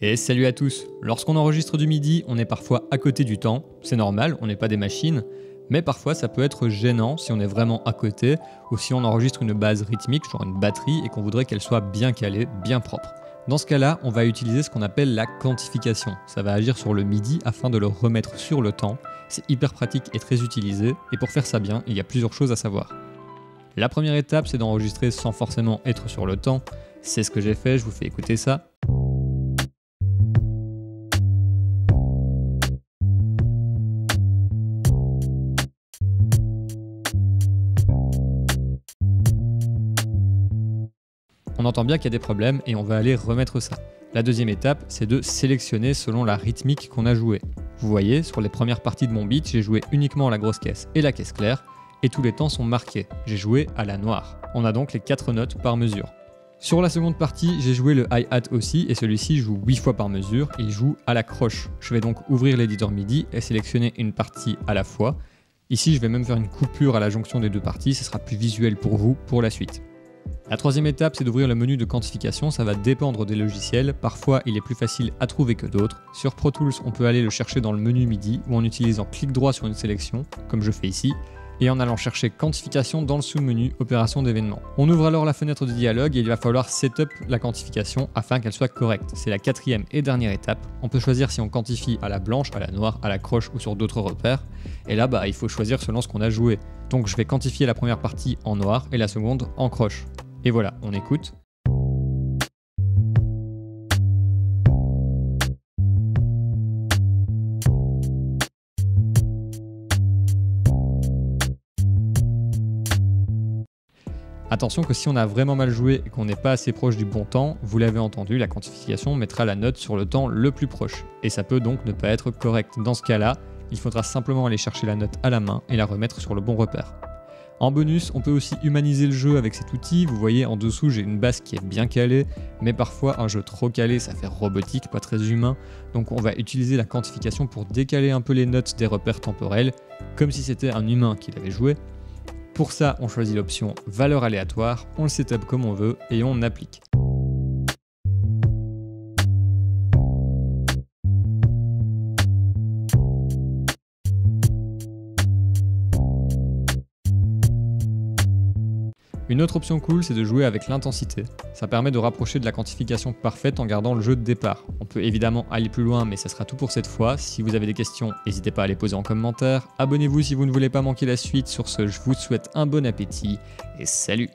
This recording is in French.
Et salut à tous. Lorsqu'on enregistre du MIDI, on est parfois à côté du temps. C'est normal, on n'est pas des machines. Mais parfois ça peut être gênant si on est vraiment à côté ou si on enregistre une base rythmique, genre une batterie, et qu'on voudrait qu'elle soit bien calée, bien propre. Dans ce cas-là, on va utiliser ce qu'on appelle la quantification. Ça va agir sur le MIDI afin de le remettre sur le temps. C'est hyper pratique et très utilisé. Et pour faire ça bien, il y a plusieurs choses à savoir. La première étape, c'est d'enregistrer sans forcément être sur le temps. C'est ce que j'ai fait, je vous fais écouter ça. On entend bien qu'il y a des problèmes et on va aller remettre ça. La deuxième étape, c'est de sélectionner selon la rythmique qu'on a jouée. Vous voyez, sur les premières parties de mon beat, j'ai joué uniquement la grosse caisse et la caisse claire, et tous les temps sont marqués. J'ai joué à la noire. On a donc les 4 notes par mesure. Sur la seconde partie, j'ai joué le hi-hat aussi, et celui-ci joue 8 fois par mesure, il joue à la croche. Je vais donc ouvrir l'éditeur MIDI et sélectionner une partie à la fois. Ici, je vais même faire une coupure à la jonction des deux parties, ce sera plus visuel pour vous pour la suite. La troisième étape, c'est d'ouvrir le menu de quantification, ça va dépendre des logiciels, parfois il est plus facile à trouver que d'autres. Sur Pro Tools, on peut aller le chercher dans le menu MIDI ou en utilisant clic droit sur une sélection, comme je fais ici, et en allant chercher quantification dans le sous-menu opération d'événement. On ouvre alors la fenêtre de dialogue et il va falloir setup la quantification afin qu'elle soit correcte. C'est la quatrième et dernière étape. On peut choisir si on quantifie à la blanche, à la noire, à la croche ou sur d'autres repères. Et là, il faut choisir selon ce qu'on a joué. Donc je vais quantifier la première partie en noir et la seconde en croche. Et voilà, on écoute. Attention que si on a vraiment mal joué et qu'on n'est pas assez proche du bon temps, vous l'avez entendu, la quantification mettra la note sur le temps le plus proche. Et ça peut donc ne pas être correct. Dans ce cas-là, il faudra simplement aller chercher la note à la main et la remettre sur le bon repère. En bonus, on peut aussi humaniser le jeu avec cet outil. Vous voyez en dessous, j'ai une basse qui est bien calée, mais parfois un jeu trop calé, ça fait robotique, pas très humain. Donc on va utiliser la quantification pour décaler un peu les notes des repères temporels, comme si c'était un humain qui l'avait joué. Pour ça, on choisit l'option valeur aléatoire, on le setup comme on veut et on applique. Une autre option cool, c'est de jouer avec l'intensité. Ça permet de rapprocher de la quantification parfaite en gardant le jeu de départ. On peut évidemment aller plus loin, mais ça sera tout pour cette fois. Si vous avez des questions, n'hésitez pas à les poser en commentaire. Abonnez-vous si vous ne voulez pas manquer la suite. Sur ce, je vous souhaite un bon appétit et salut!